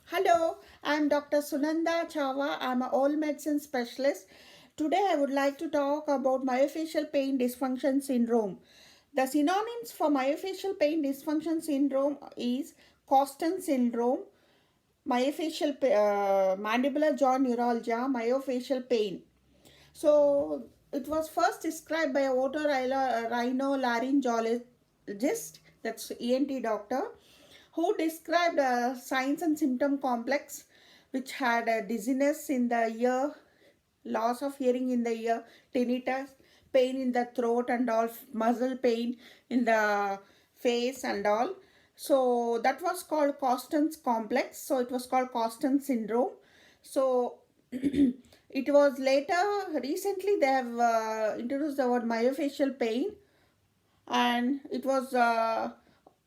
Hello, I'm Dr. Sunanda Chava. I'm an old medicine specialist. Today, I would like to talk about myofascial pain dysfunction syndrome. The synonyms for myofascial pain dysfunction syndrome is Costin syndrome, mandibular jaw neuralgia, myofascial pain. So, it was first described by a otorhinolaryngologist, that's ENT doctor, who described a signs and symptom complex which had a dizziness in the ear, loss of hearing in the ear, tinnitus, pain in the throat and all, muscle pain in the face and all. So that was called Costin's complex. So it was called Costin syndrome. So it was later, recently they have introduced the word myofascial pain, and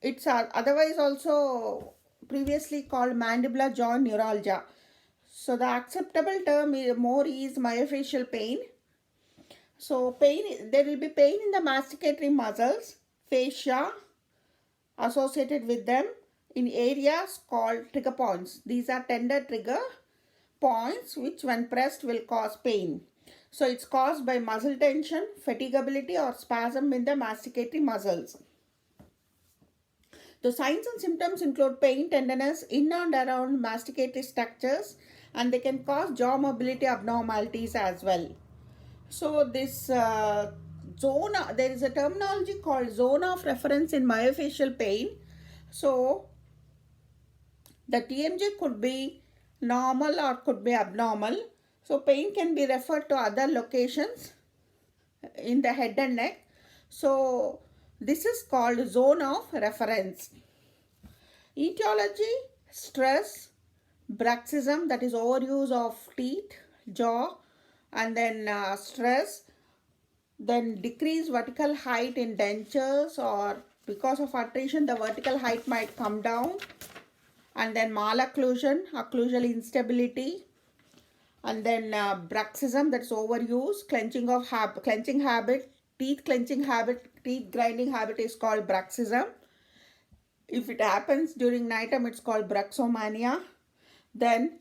it's otherwise also previously called mandibular jaw neuralgia. So the acceptable term is more is myofascial pain. So pain, there will be pain in the masticatory muscles, fascia associated with them in areas called trigger points. These are tender trigger points which when pressed will cause pain. So it's caused by muscle tension, fatigability or spasm in the masticatory muscles. The signs and symptoms include pain, tenderness in and around masticatory structures, and they can cause jaw mobility abnormalities as well. So this zone, there is a terminology called zone of reference in myofascial pain. So the TMJ could be normal or could be abnormal. So pain can be referred to other locations in the head and neck. So this is called zone of reference. Etiology: stress, bruxism, that is overuse of teeth, jaw, and then stress, then decreased vertical height in dentures, or because of attrition the vertical height might come down, and then malocclusion, occlusal instability, and then bruxism, that's overuse, clenching habit, teeth clenching habit, teeth grinding habit is called bruxism. If it happens during night time, it's called bruxomania. Then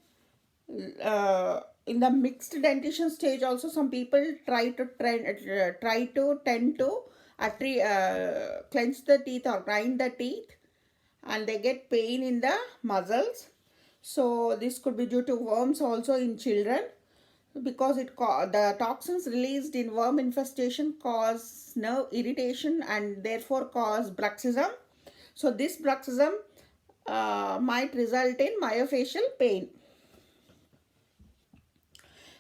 in the mixed dentition stage also, some people try to tend to clench the teeth or grind the teeth, and they get pain in the muscles. So this could be due to worms also in children, because the toxins released in worm infestation cause nerve irritation and therefore cause bruxism. So this bruxism might result in myofascial pain.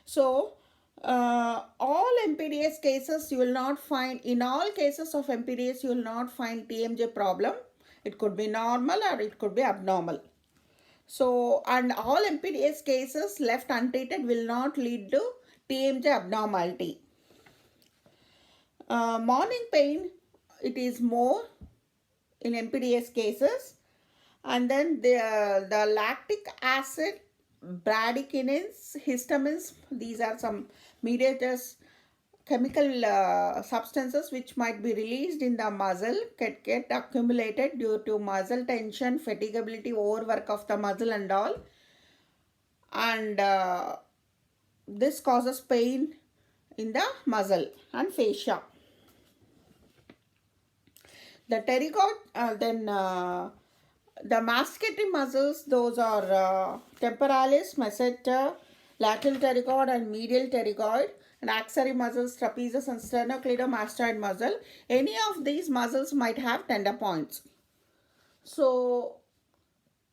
So all MPDS cases, you will not find, in all cases of MPDS, you will not find TMJ problem. It could be normal or it could be abnormal. So, and all MPDS cases left untreated will not lead to TMJ abnormality. Morning pain, it is more in MPDS cases. And then the lactic acid, bradykinins, histamines, these are some mediators, chemical substances which might be released in the muscle, get accumulated due to muscle tension, fatigability, overwork of the muscle and all. And this causes pain in the muscle and fascia. The pterygoid, the masticatory muscles, those are temporalis, masseter, lateral pterygoid and medial pterygoid, and axillary muscles, trapezius and sternocleidomastoid muscle. Any of these muscles might have tender points. So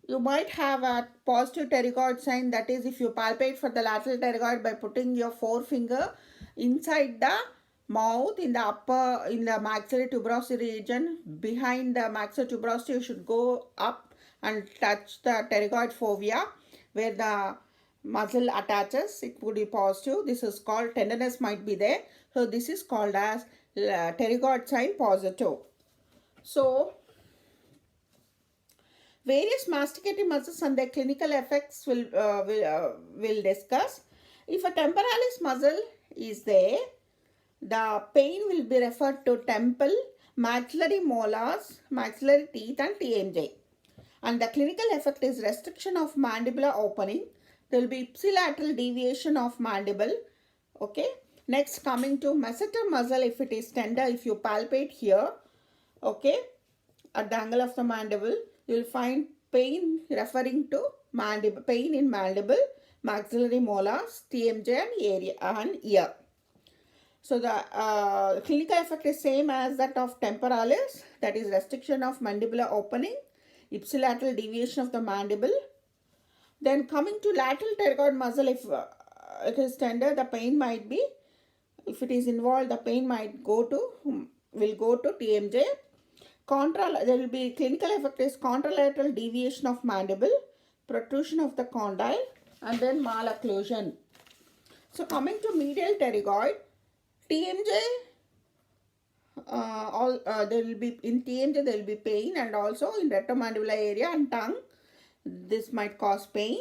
you might have a positive pterygoid sign, that is if you palpate for the lateral pterygoid by putting your forefinger inside the mouth in the maxillary tuberosity region. Behind the maxillary tuberosity, you should go up and touch the pterygoid fovea where the muscle attaches. It would be positive. This is called, tenderness might be there. So this is called as pterygoid sign positive. So various masticatory muscles and their clinical effects will discuss. If a temporalis muscle is there, the pain will be referred to temple, maxillary molars, maxillary teeth and TMJ. And the clinical effect is restriction of mandibular opening. There will be ipsilateral deviation of mandible. Okay. Next, coming to masseter muscle, if it is tender, if you palpate here, okay, at the angle of the mandible, you will find pain referring to mandible, pain in mandible, maxillary molars, TMJ and area and ear. So the clinical effect is same as that of temporalis, that is restriction of mandibular opening, ipsilateral deviation of the mandible. Then coming to lateral pterygoid muscle, if it is tender, the pain might be, if it is involved, the pain might will go to TMJ. There will be clinical effect is contralateral deviation of mandible, protrusion of the condyle, and then malocclusion. So coming to medial pterygoid, TMJ, there will be in TMJ there will be pain, and also in retromandibular area and tongue, this might cause pain.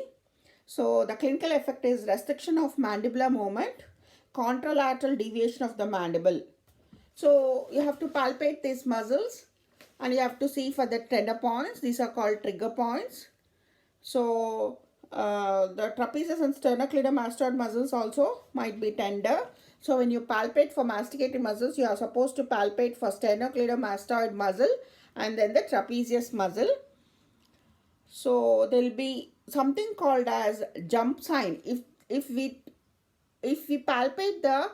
So the clinical effect is restriction of mandibular movement, contralateral deviation of the mandible. So you have to palpate these muscles and you have to see for the tender points. These are called trigger points. So the trapezius and sternocleidomastoid muscles also might be tender. So when you palpate for masticating muscles, you are supposed to palpate for sternocleidomastoid muscle and then the trapezius muscle. So there will be something called as jump sign. If we palpate the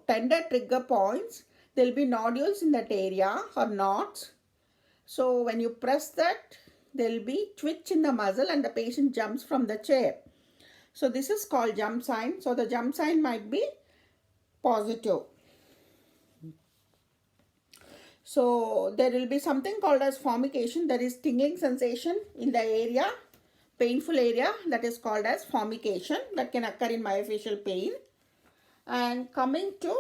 tender trigger points, there will be nodules in that area or knots. So when you press that, there will be twitch in the muscle and the patient jumps from the chair. So this is called jump sign. So the jump sign might be positive. So there will be something called as formication. There is tingling sensation in the area, painful area, that is called as formication, that can occur in myofascial pain. And coming to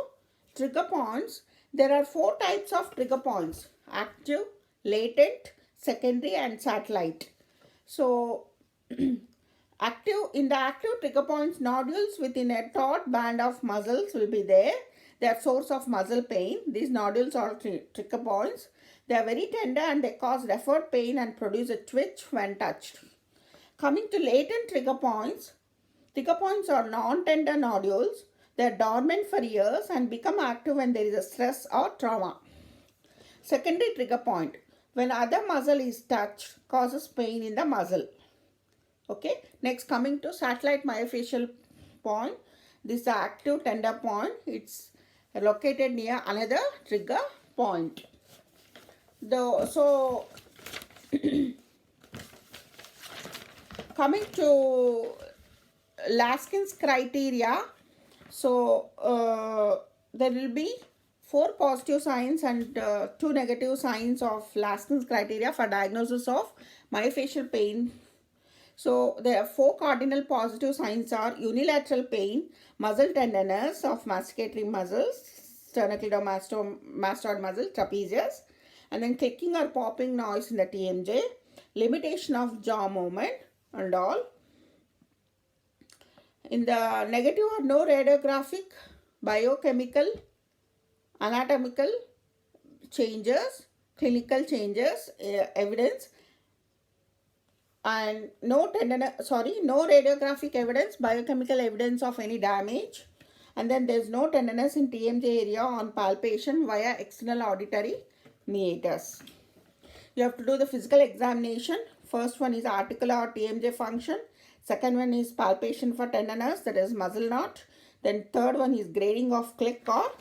trigger points, there are 4 types of trigger points: active, latent, secondary and satellite. So in the active trigger points, nodules within a taut band of muscles will be there. They are source of muscle pain. These nodules are trigger points. They are very tender and they cause referred pain and produce a twitch when touched. Coming to latent trigger points are non-tender nodules. They are dormant for years and become active when there is a stress or trauma. Secondary trigger point, when other muscle is touched, causes pain in the muscle. Okay. Next, coming to satellite myofascial point. This is the active tender point. It's located near another trigger point. So coming to Laskin's criteria, so there will be 4 positive signs and 2 negative signs of Laskin's criteria for diagnosis of myofascial pain. So there are 4 cardinal positive signs are unilateral pain, muscle tenderness of masticatory muscles, sternocleidomastoid muscle, trapezius, and then clicking or popping noise in the TMJ, limitation of jaw movement and all. In the negative or no radiographic, biochemical, anatomical changes, clinical changes, evidence, and no radiographic evidence, biochemical evidence of any damage, and then there is no tenderness in TMJ area on palpation via external auditory meatus. You have to do the physical examination. First one is articular or TMJ function. Second one is palpation for tenderness, that is muscle knot. Then third one is grading of click or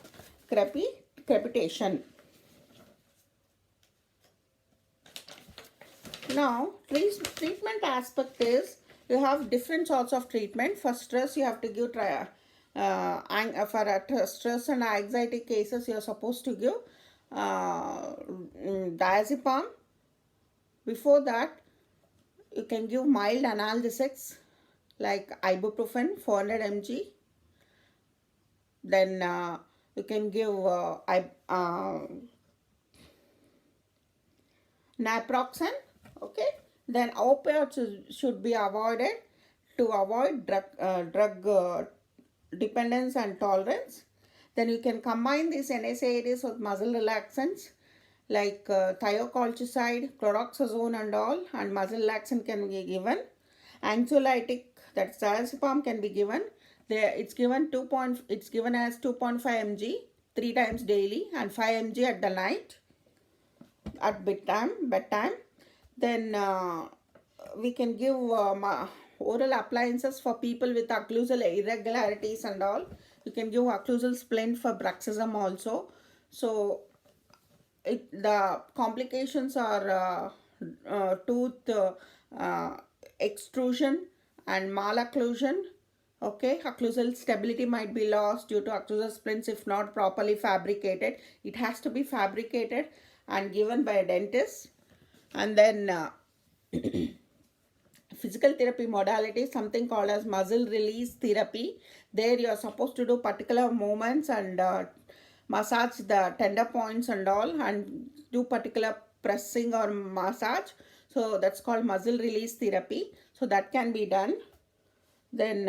crepitation. Now, treatment aspect is, you have different sorts of treatment. For stress, you have to give for stress and anxiety cases, you are supposed to give diazepam. Before that, you can give mild analgesics like ibuprofen 400 mg. Then you can give naproxen. Okay. Then opioids should be avoided to avoid drug dependence and tolerance. Then you can combine these NSAIDs with muscle relaxants like thiocolchicide, chloroxazone and all, and muscle relaxant can be given. Anxiolytic, that's diazepam, can be given. There it's given it's given as 2.5 mg 3 times daily and 5 mg at the night at bedtime. Then we can give oral appliances for people with occlusal irregularities and all. You can give occlusal splint for bruxism also. So the complications are tooth extrusion and malocclusion. Okay, occlusal stability might be lost due to occlusal splints if not properly fabricated. It has to be fabricated and given by a dentist. And then physical therapy modality, something called as muscle release therapy. There you are supposed to do particular movements and massage the tender points and all, and do particular pressing or massage. So that's called muscle release therapy. So that can be done. Then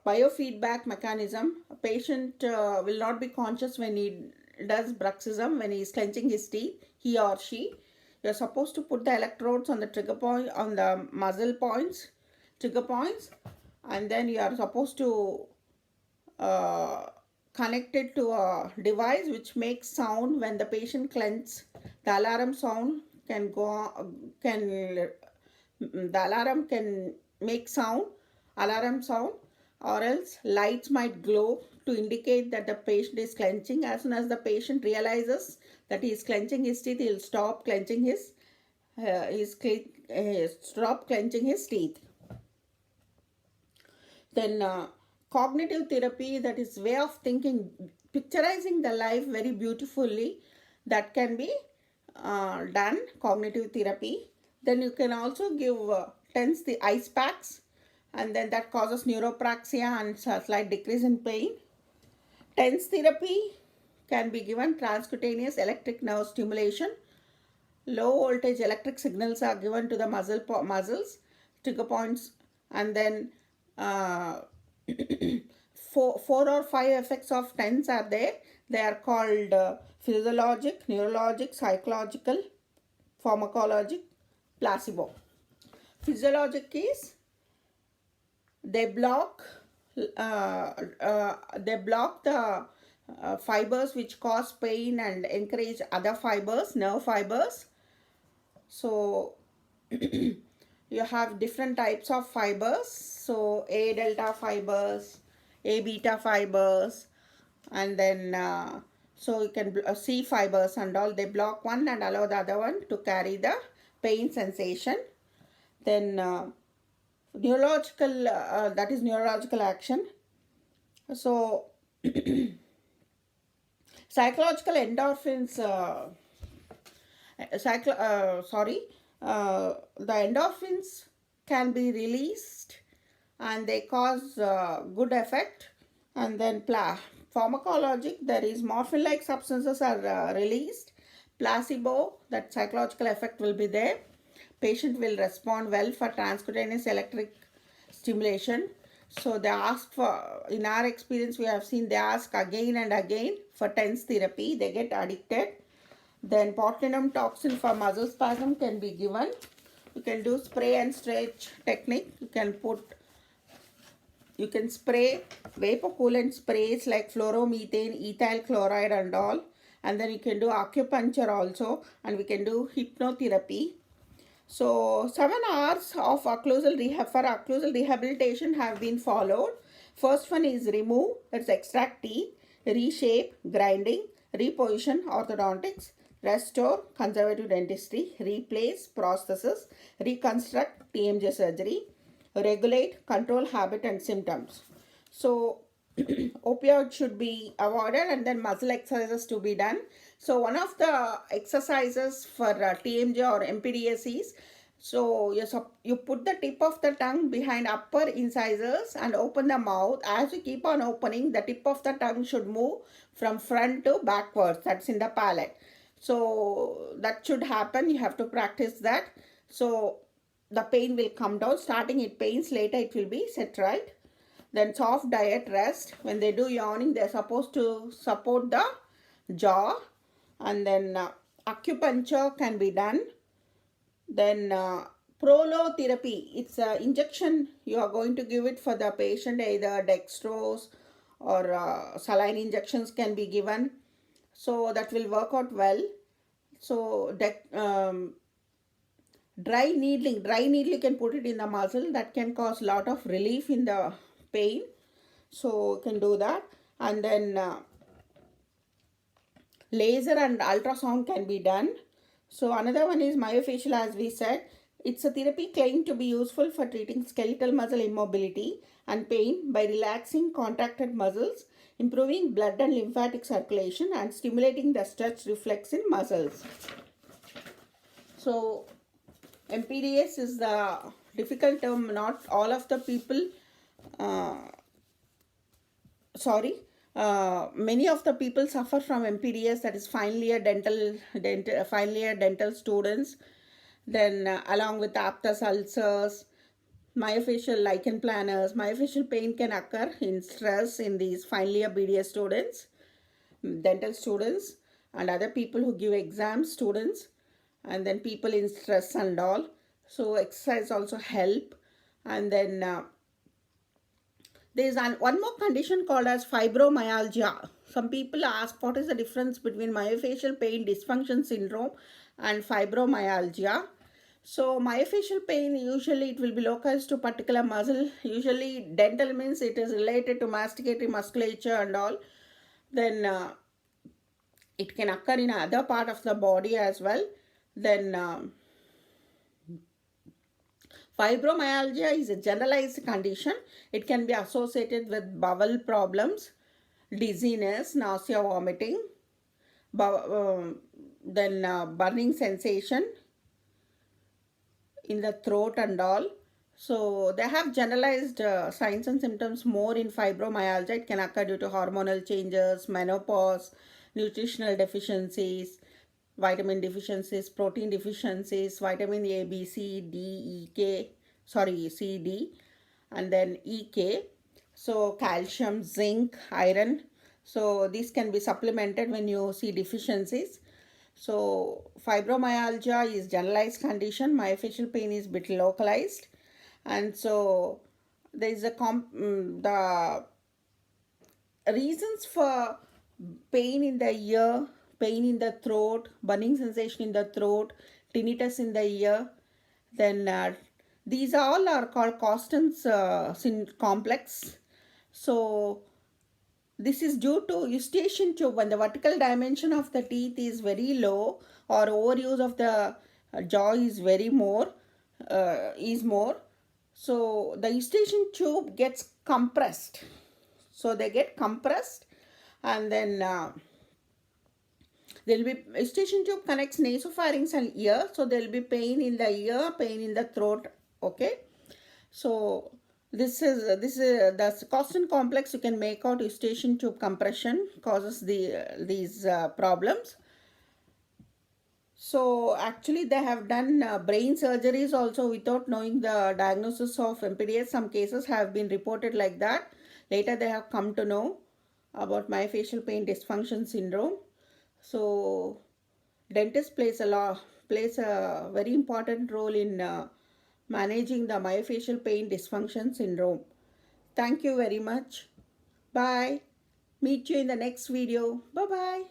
biofeedback mechanism. A patient will not be conscious when he does bruxism, when he is clenching his teeth, he or she. You're supposed to put the electrodes on the trigger point, on the muzzle points, trigger points, and then you are supposed to connect it to a device which makes sound when the patient clenches. The alarm sound can the alarm can make alarm sound, or else lights might glow to indicate that the patient is clenching. As soon as the patient realizes that he is clenching his teeth, he will stop clenching his teeth. Then cognitive therapy, that is way of thinking, picturizing the life very beautifully, that can be done, cognitive therapy. Then you can also give TENS, the ice packs, and then that causes neuropraxia and slight decrease in pain. TENS therapy can be given transcutaneous electric nerve stimulation. Low voltage electric signals are given to the muscles, trigger points, and then 4 or 5 effects of TENS are there. They are called physiologic, neurologic, psychological, pharmacologic, placebo. Physiologic is they block the fibers which cause pain and encourage other fibers, nerve fibers. So you have different types of fibers. So A delta fibers, A beta fibers, and then so you can C fibers and all. They block one and allow the other one to carry the pain sensation. Then neurological, that is neurological action. So psychological endorphins, the endorphins can be released and they cause good effect. And then pharmacologic, there is morphine-like substances are released. Placebo, that psychological effect will be there. Patient will respond well for transcutaneous electric stimulation. So they ask for, in our experience we have seen, they ask again and again for TENS therapy. They get addicted. Then botulinum toxin for muscle spasm can be given. You can do spray and stretch technique. You can spray vapor coolant sprays like fluoromethane, ethyl chloride and all. And then you can do acupuncture also, and we can do hypnotherapy. So 7 hours of occlusal rehabilitation have been followed. First one is remove, that's extract teeth, reshape, grinding, reposition, orthodontics, restore, conservative dentistry, replace, prosthesis, reconstruct, TMJ surgery, regulate, control habit and symptoms. So opioid should be avoided, and then muscle exercises to be done. So one of the exercises for TMJ or MPDS is, so you put the tip of the tongue behind upper incisors and open the mouth. As you keep on opening, the tip of the tongue should move from front to backwards. That's in the palate. So that should happen. You have to practice that. So the pain will come down. Starting it pains, later it will be set right. Then soft diet rest. When they do yawning, they're supposed to support the jaw. And then acupuncture can be done. Then prolotherapy, it's an injection you are going to give it for the patient, either dextrose or saline injections can be given. So that will work out well. So dry needling you can put it in the muscle, that can cause a lot of relief in the pain. So you can do that. And then laser and ultrasound can be done. So another one is myofascial, as we said. It's a therapy claimed to be useful for treating skeletal muscle immobility and pain by relaxing contracted muscles, improving blood and lymphatic circulation, and stimulating the stretch reflex in muscles. So MPDS is the difficult term. Not all of the people, many of the people suffer from MPDS, that is final year dental students. Then along with aphthous ulcers, myofascial lichen planners, myofascial pain can occur in stress in these final year BDS students, dental students, and other people who give exams, students, and then people in stress and all. So exercise also help. And then there is one more condition called as fibromyalgia. Some people ask what is the difference between myofascial pain dysfunction syndrome and fibromyalgia. So myofascial pain, usually it will be localized to particular muscle. Usually dental means it is related to masticatory musculature and all. Then it can occur in other part of the body as well. Then fibromyalgia is a generalized condition. It can be associated with bowel problems, dizziness, nausea, vomiting, then burning sensation in the throat and all. So they have generalized signs and symptoms more in fibromyalgia. It can occur due to hormonal changes, menopause, nutritional deficiencies, vitamin deficiencies, protein deficiencies, vitamin A, B, C, D, E, K, C, D, and then E, K. So calcium, zinc, iron. So these can be supplemented when you see deficiencies. So fibromyalgia is generalized condition. Myofascial pain is bit localized. And so there is the reasons for pain in the ear, pain in the throat, burning sensation in the throat, tinnitus in the ear. Then these all are called Costin's complex. So this is due to eustachian tube. When the vertical dimension of the teeth is very low, or overuse of the jaw is more. So the eustachian tube gets compressed. So they get compressed, and then there will be eustachian tube connects nasopharynx and ear. So there will be pain in the ear, pain in the throat. Okay. So this is the Costin complex. You can make out eustachian tube compression causes these problems. So actually they have done brain surgeries also without knowing the diagnosis of MPDS. Some cases have been reported like that. Later they have come to know about myofascial pain dysfunction syndrome. So dentist plays a very important role in managing the myofascial pain dysfunction syndrome. Thank you very much. Bye. Meet you in the next video. Bye-bye.